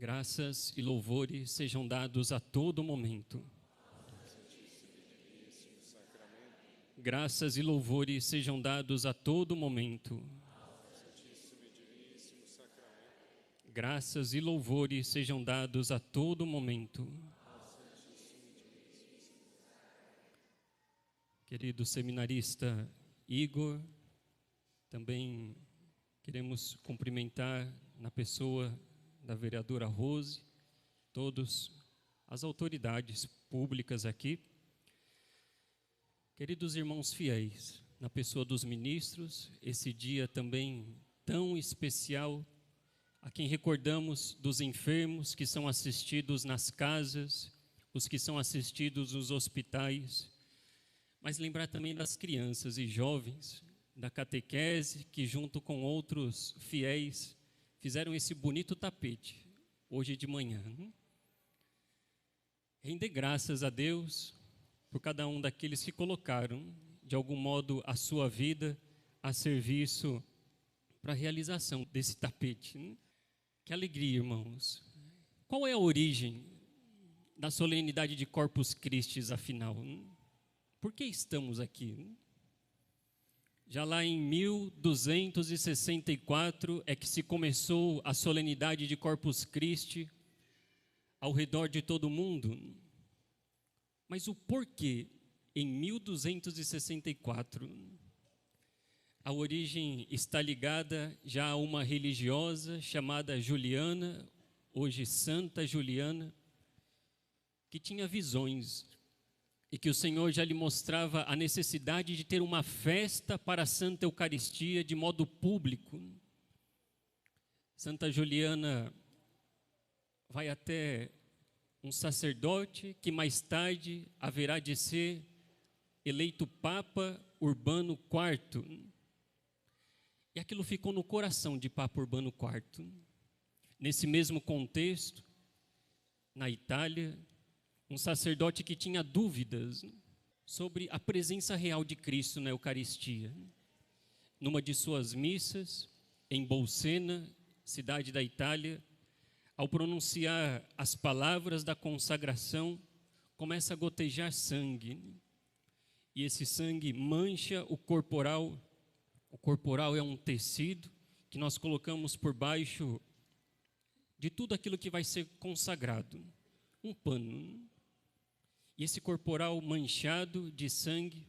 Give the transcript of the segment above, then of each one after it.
Graças e louvores sejam dados a todo momento. Graças e louvores sejam dados a todo momento. Graças e louvores sejam dados a todo momento. Querido seminarista Igor, também queremos cumprimentar na pessoa da vereadora Rose, todas as autoridades públicas aqui. Queridos irmãos fiéis, na pessoa dos ministros, esse dia também tão especial, a quem recordamos dos enfermos que são assistidos nas casas, os que são assistidos nos hospitais, mas lembrar também das crianças e jovens, da catequese, que junto com outros fiéis fizeram esse bonito tapete, hoje de manhã. Render graças a Deus por cada um daqueles que colocaram, de algum modo, a sua vida a serviço para a realização desse tapete. Que alegria, irmãos. Qual é a origem da solenidade de Corpus Christi, afinal? Por que estamos aqui? Já lá em 1264 é que se começou a solenidade de Corpus Christi ao redor de todo o mundo. Mas o porquê em 1264? A origem está ligada já a uma religiosa chamada Juliana, hoje Santa Juliana, que tinha visões e que o Senhor já lhe mostrava a necessidade de ter uma festa para a Santa Eucaristia de modo público. Santa Juliana vai até um sacerdote que mais tarde haverá de ser eleito Papa Urbano IV. E aquilo ficou no coração de Papa Urbano IV. Nesse mesmo contexto, na Itália, um sacerdote que tinha dúvidas sobre a presença real de Cristo na Eucaristia. Numa de suas missas, em Bolsena, cidade da Itália, ao pronunciar as palavras da consagração, começa a gotejar sangue. E esse sangue mancha o corporal. O corporal é um tecido que nós colocamos por baixo de tudo aquilo que vai ser consagrado. Um pano. E esse corporal manchado de sangue,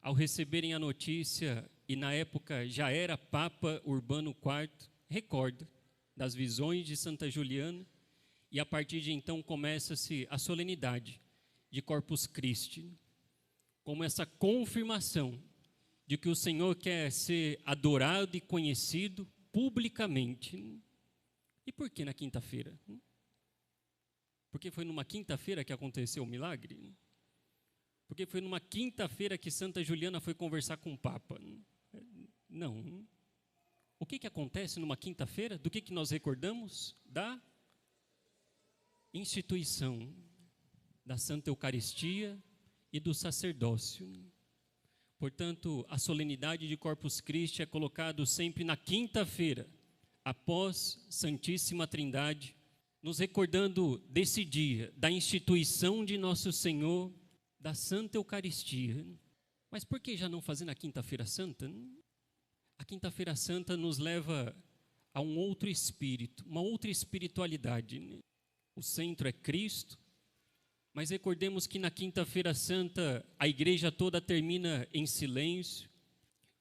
ao receberem a notícia, e na época já era Papa Urbano IV, recorda das visões de Santa Juliana, e a partir de então começa-se a solenidade de Corpus Christi, como essa confirmação de que o Senhor quer ser adorado e conhecido publicamente. E por que na quinta-feira? Porque foi numa quinta-feira que aconteceu o milagre? Porque foi numa quinta-feira que Santa Juliana foi conversar com o Papa? Não. O que acontece numa quinta-feira? Do que nós recordamos? Da instituição da Santa Eucaristia e do sacerdócio. Portanto, a solenidade de Corpus Christi é colocado sempre na quinta-feira, após Santíssima Trindade, nos recordando desse dia, da instituição de Nosso Senhor, da Santa Eucaristia. Mas por que já não fazer na Quinta-feira Santa? A Quinta-feira Santa nos leva a um outro espírito, uma outra espiritualidade. O centro é Cristo, mas recordemos que na Quinta-feira Santa a igreja toda termina em silêncio,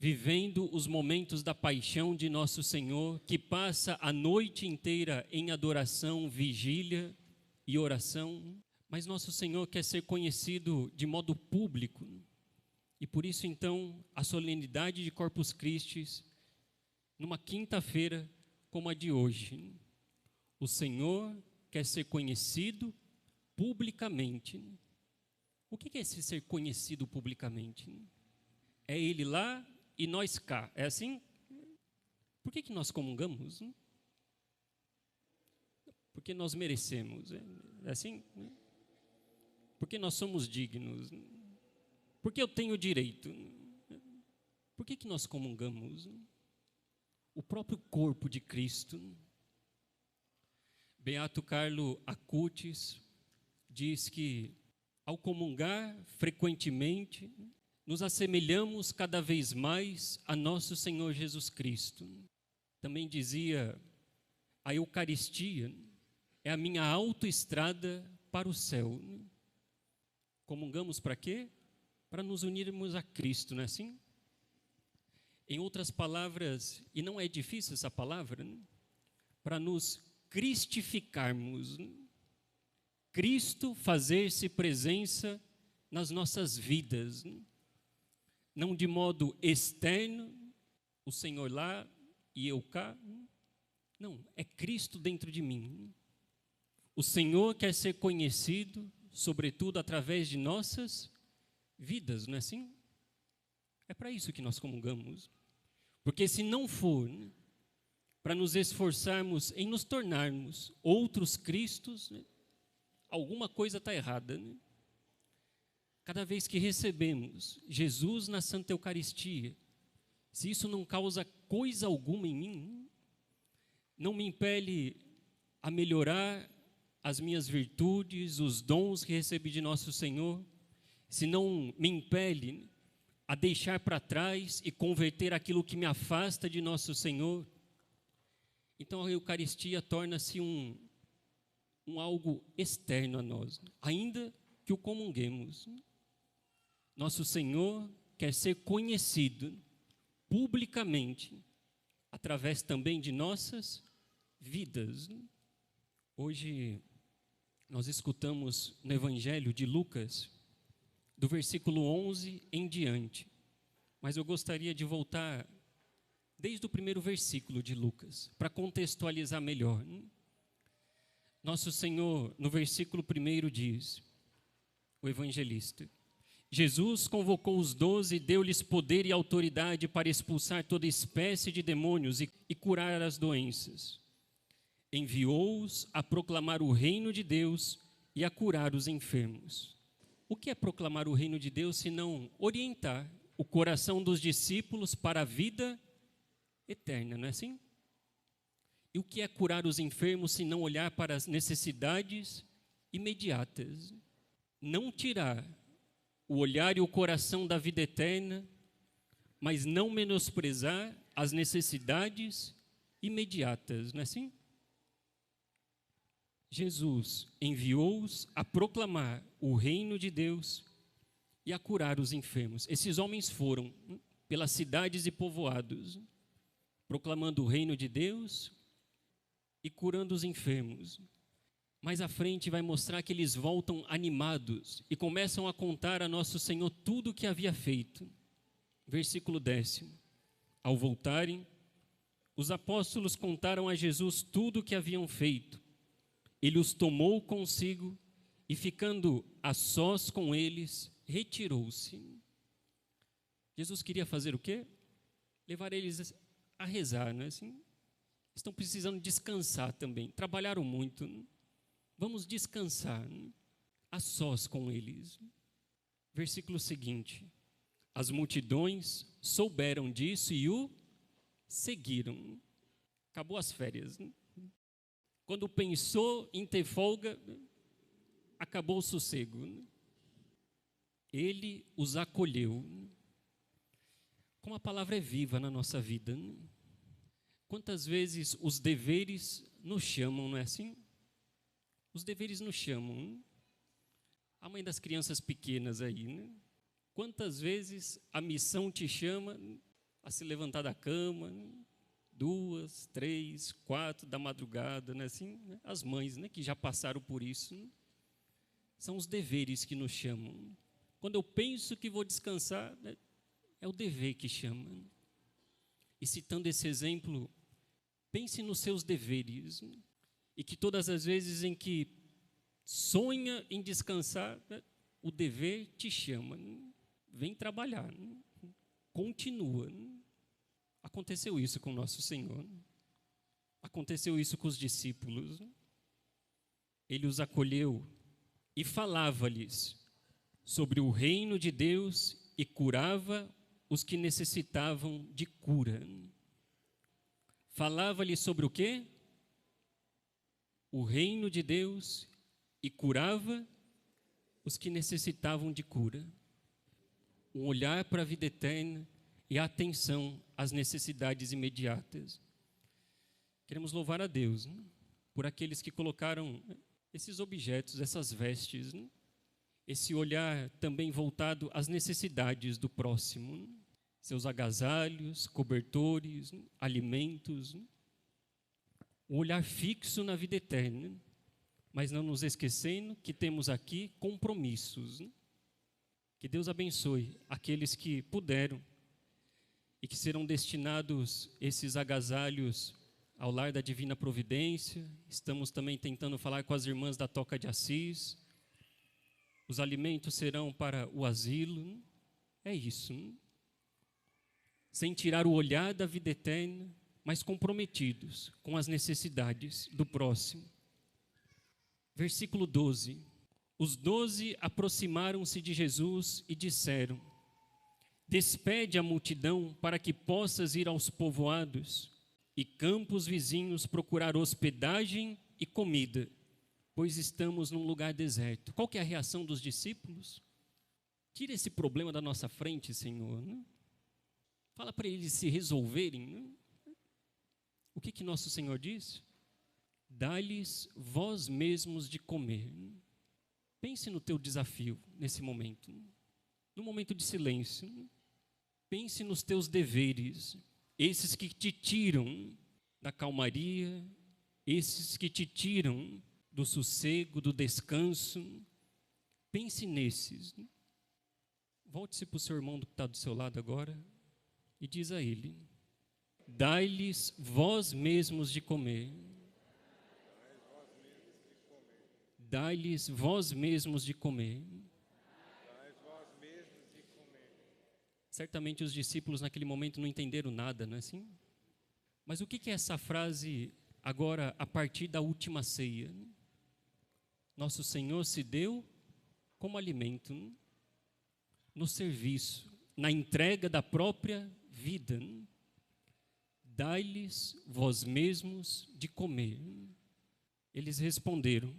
vivendo os momentos da paixão de Nosso Senhor, que passa a noite inteira em adoração, vigília e oração. Mas Nosso Senhor quer ser conhecido de modo público. E por isso, então, a solenidade de Corpus Christi, numa quinta-feira como a de hoje. O Senhor quer ser conhecido publicamente. O que é esse ser conhecido publicamente? É Ele lá e nós cá. É assim? Por que nós comungamos? Porque nós merecemos. É assim? Porque nós somos dignos. Porque eu tenho direito. Por que nós comungamos? O próprio corpo de Cristo. Beato Carlo Acutis diz que, ao comungar frequentemente, nos assemelhamos cada vez mais a nosso Senhor Jesus Cristo. Também dizia, a Eucaristia é a minha autoestrada para o céu. Comungamos para quê? Para nos unirmos a Cristo, não é assim? Em outras palavras, e não é difícil essa palavra, para nos cristificarmos. Cristo fazer-se presença nas nossas vidas. Não de modo externo, o Senhor lá e eu cá. Não, é Cristo dentro de mim. O Senhor quer ser conhecido, sobretudo através de nossas vidas, não é assim? É para isso que nós comungamos. Porque se não for para nos esforçarmos em nos tornarmos outros Cristos, alguma coisa está errada. Cada vez que recebemos Jesus na Santa Eucaristia, se isso não causa coisa alguma em mim, não me impele a melhorar as minhas virtudes, os dons que recebi de nosso Senhor, se não me impele a deixar para trás e converter aquilo que me afasta de nosso Senhor, então a Eucaristia torna-se um algo externo a nós, ainda que o comunguemos. Nosso Senhor quer ser conhecido publicamente, através também de nossas vidas. Hoje nós escutamos no Evangelho de Lucas, do versículo 11 em diante, mas eu gostaria de voltar desde o primeiro versículo de Lucas, para contextualizar melhor. Nosso Senhor, no versículo 1 diz, o evangelista, Jesus convocou os 12 e deu-lhes poder e autoridade para expulsar toda espécie de demônios e curar as doenças. Enviou-os a proclamar o reino de Deus e a curar os enfermos. O que é proclamar o reino de Deus, senão orientar o coração dos discípulos para a vida eterna, não é assim? E o que é curar os enfermos, se não olhar para as necessidades imediatas? Não tirar o olhar e o coração da vida eterna, mas não menosprezar as necessidades imediatas, não é assim? Jesus enviou-os a proclamar o reino de Deus e a curar os enfermos. Esses homens foram pelas cidades e povoados, proclamando o reino de Deus e curando os enfermos. Mais à frente vai mostrar que eles voltam animados e começam a contar a nosso Senhor tudo o que havia feito. Versículo 10. Ao voltarem, os apóstolos contaram a Jesus tudo o que haviam feito. Ele os tomou consigo e, ficando a sós com eles, retirou-se. Jesus queria fazer o quê? Levar eles a rezar, não é assim? Estão precisando descansar também. Trabalharam muito. Vamos descansar a sós com eles. Versículo seguinte. As multidões souberam disso e o seguiram. Acabou as férias. Quando pensou em ter folga, acabou o sossego. Ele os acolheu. Como a palavra é viva na nossa vida. Quantas vezes os deveres nos chamam, não é assim? Os deveres nos chamam. A mãe das crianças pequenas aí, né? Quantas vezes a missão te chama a se levantar da cama, 2, 3, 4 da madrugada, né? Assim, né? As mães, né, que já passaram por isso, né? São os deveres que nos chamam. Quando eu penso que vou descansar, né, é o dever que chama. E citando esse exemplo, pense nos seus deveres, né? E que todas as vezes em que sonha em descansar, né, o dever te chama. Né? Vem trabalhar, né? Continua. Né? Aconteceu isso com nosso Senhor. Né? Aconteceu isso com os discípulos. Né? Ele os acolheu e falava-lhes sobre o reino de Deus e curava os que necessitavam de cura. Falava-lhes sobre o quê? o reino de Deus e curava os que necessitavam de cura. Um olhar para a vida eterna e a atenção às necessidades imediatas. Queremos louvar a Deus, né, por aqueles que colocaram esses objetos, essas vestes, né, esse olhar também voltado às necessidades do próximo, né, seus agasalhos, cobertores, né, alimentos, né, um olhar fixo na vida eterna, né, mas não nos esquecendo que temos aqui compromissos, né. Que Deus abençoe aqueles que puderam e que serão destinados esses agasalhos ao lar da Divina Providência. Estamos também tentando falar com as irmãs da Toca de Assis. Os alimentos serão para o asilo. É isso. Sem tirar o olhar da vida eterna, mas comprometidos com as necessidades do próximo. Versículo 12. Os 12 aproximaram-se de Jesus e disseram: despede a multidão para que possas ir aos povoados e campos vizinhos procurar hospedagem e comida, pois estamos num lugar deserto. Qual que é a reação dos discípulos? Tira esse problema da nossa frente, Senhor. Né? Fala para eles se resolverem. Né? O que nosso Senhor diz? Dá-lhes vós mesmos de comer. Pense no teu desafio nesse momento. No momento de silêncio. Pense nos teus deveres, esses que te tiram da calmaria, esses que te tiram do sossego, do descanso. Pense nesses. Volte-se para o seu irmão que está do seu lado agora e diz a ele: dai-lhes vós mesmos de comer. Dai-lhes vós mesmos de comer. Certamente os discípulos naquele momento não entenderam nada, não é assim? Mas o que é essa frase agora a partir da última ceia? Nosso Senhor se deu como alimento, no serviço, na entrega da própria vida. Dai-lhes vós mesmos de comer. Eles responderam: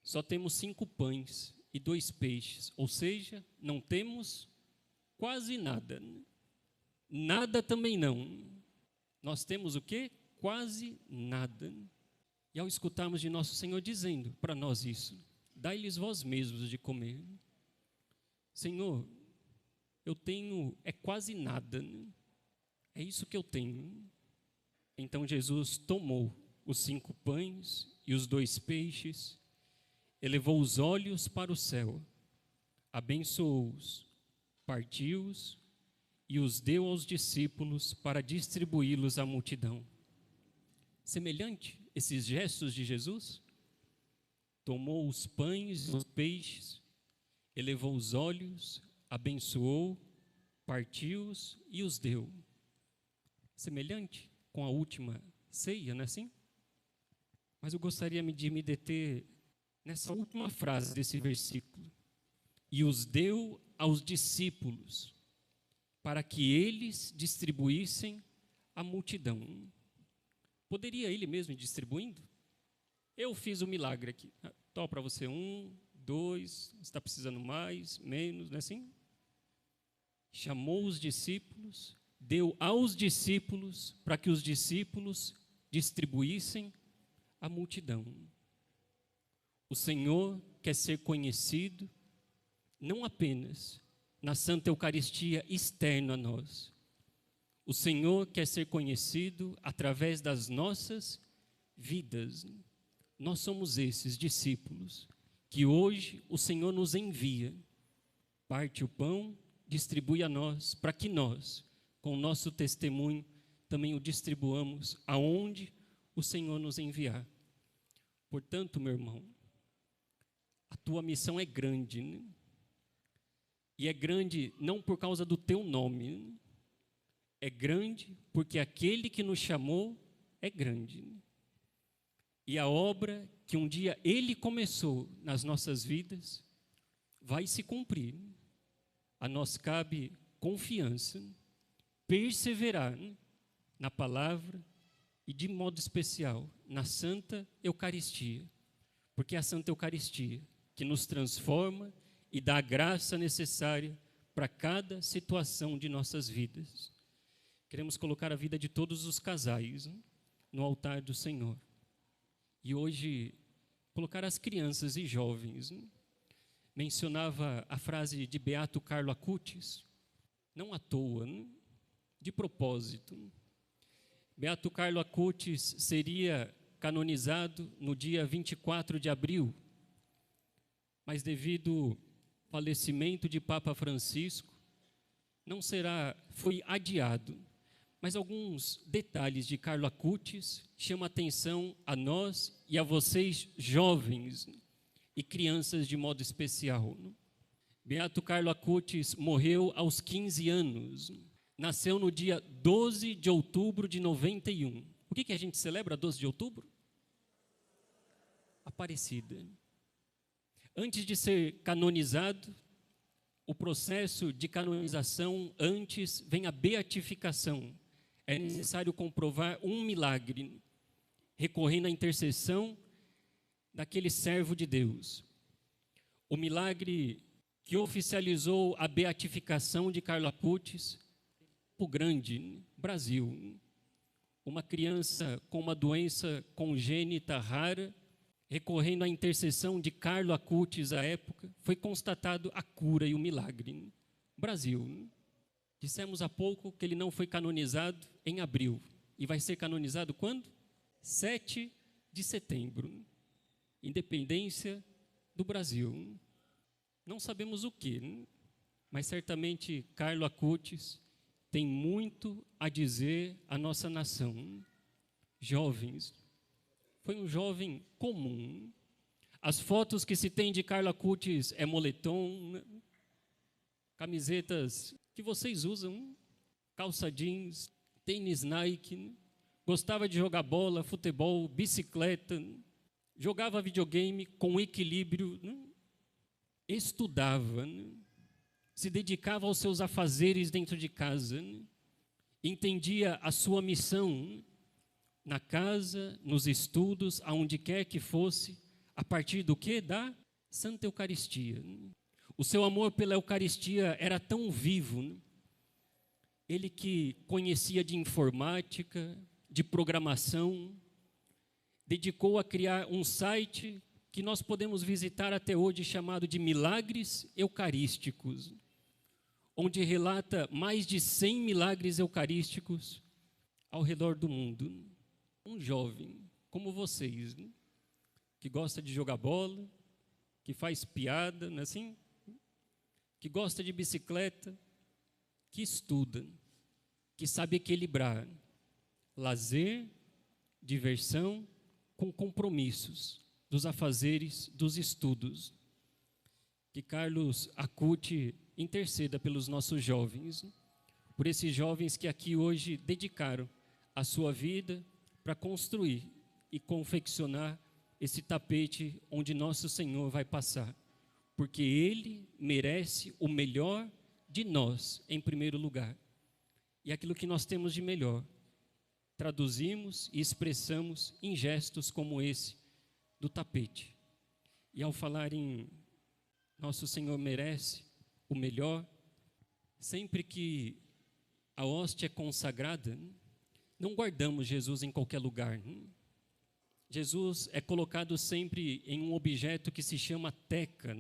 só temos 5 pães e 2 peixes, ou seja, não temos quase nada. Nada também não. Nós temos o quê? Quase nada. E ao escutarmos de nosso Senhor dizendo para nós isso: dai-lhes vós mesmos de comer. Senhor, eu tenho quase nada. É isso que eu tenho. Então Jesus tomou os 5 pães e os 2 peixes, elevou os olhos para o céu, abençoou-os, partiu-os e os deu aos discípulos para distribuí-los à multidão. Semelhante esses gestos de Jesus? Tomou os pães e os peixes, elevou os olhos, abençoou, partiu-os e os deu. Semelhante com a última ceia, não é assim? Mas eu gostaria de me deter nessa última frase desse versículo. E os deu aos discípulos, para que eles distribuíssem à multidão. Poderia ele mesmo ir distribuindo? Eu fiz o milagre aqui. Toma para você 1, 2, está precisando mais, menos, não é assim? Chamou os discípulos, deu aos discípulos, para que os discípulos distribuíssem à multidão. O Senhor quer ser conhecido não apenas na Santa Eucaristia externa a nós. O Senhor quer ser conhecido através das nossas vidas. Nós somos esses discípulos que hoje o Senhor nos envia. Parte o pão, distribui a nós, para que nós, com o nosso testemunho, também o distribuamos aonde o Senhor nos enviar. Portanto, meu irmão, a tua missão é grande, né? E é grande não por causa do teu nome, né? É grande porque aquele que nos chamou é grande, né? E a obra que um dia Ele começou nas nossas vidas vai se cumprir. A nós cabe confiança, perseverar na palavra e de modo especial na Santa Eucaristia, porque é a Santa Eucaristia que nos transforma e dá a graça necessária para cada situação de nossas vidas. Queremos colocar a vida de todos os casais no altar do Senhor. E hoje, colocar as crianças e jovens. Mencionava a frase de Beato Carlo Acutis, não à toa, de propósito. Beato Carlo Acutis seria canonizado no dia 24 de abril, mas devido ao falecimento de Papa Francisco, foi adiado. Mas alguns detalhes de Carlo Acutis chamam a atenção a nós e a vocês jovens e crianças de modo especial. Beato Carlo Acutis morreu aos 15 anos. Nasceu no dia 12 de outubro de 91. O que a gente celebra 12 de outubro? Aparecida. Antes de ser canonizado, o processo de canonização, antes vem a beatificação. É necessário comprovar um milagre, recorrendo à intercessão daquele servo de Deus. O milagre que oficializou a beatificação de Carlo Acutis, o grande Brasil. Uma criança com uma doença congênita rara, recorrendo à intercessão de Carlo Acutis à época, foi constatado a cura e o milagre. Brasil. Dissemos há pouco que ele não foi canonizado em abril. E vai ser canonizado quando? 7 de setembro. Independência do Brasil. Não sabemos o que, mas certamente Carlo Acutis tem muito a dizer à nossa nação. Jovens, foi um jovem comum. As fotos que se tem de Carlo Acutis é moletom, camisetas que vocês usam, calça jeans, tênis Nike, gostava de jogar bola, futebol, bicicleta, jogava videogame com equilíbrio, estudava, se dedicava aos seus afazeres dentro de casa, entendia a sua missão na casa, nos estudos, aonde quer que fosse, a partir do quê? Da Santa Eucaristia. O seu amor pela Eucaristia era tão vivo, ele que conhecia de informática, de programação, dedicou a criar um site que nós podemos visitar até hoje, chamado de Milagres Eucarísticos, onde relata mais de 100 milagres eucarísticos ao redor do mundo. Um jovem como vocês, que gosta de jogar bola, que faz piada, não é assim? Que gosta de bicicleta, que estuda, que sabe equilibrar lazer, diversão com compromissos dos afazeres, dos estudos. Que Carlos Acutis interceda pelos nossos jovens, por esses jovens que aqui hoje dedicaram a sua vida para construir e confeccionar esse tapete onde nosso Senhor vai passar, porque Ele merece o melhor de nós em primeiro lugar. E aquilo que nós temos de melhor, traduzimos e expressamos em gestos como esse do tapete. E ao falar em nosso Senhor merece o melhor, sempre que a hóstia é consagrada, não guardamos Jesus em qualquer lugar. Jesus é colocado sempre em um objeto que se chama teca.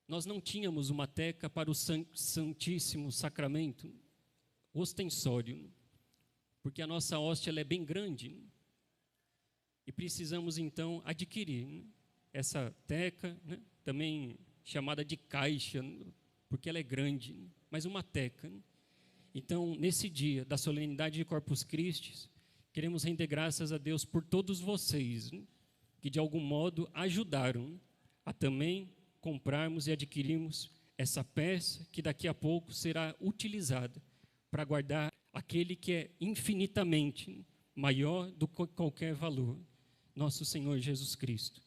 Nós não tínhamos uma teca para o Santíssimo Sacramento, ostensório, porque a nossa hóstia ela é bem grande e precisamos então adquirir essa teca, também chamada de caixa, porque ela é grande, mas uma teca. Então, nesse dia da solenidade de Corpus Christi, queremos render graças a Deus por todos vocês, que de algum modo ajudaram a também comprarmos e adquirirmos essa peça que daqui a pouco será utilizada para guardar aquele que é infinitamente maior do que qualquer valor, nosso Senhor Jesus Cristo.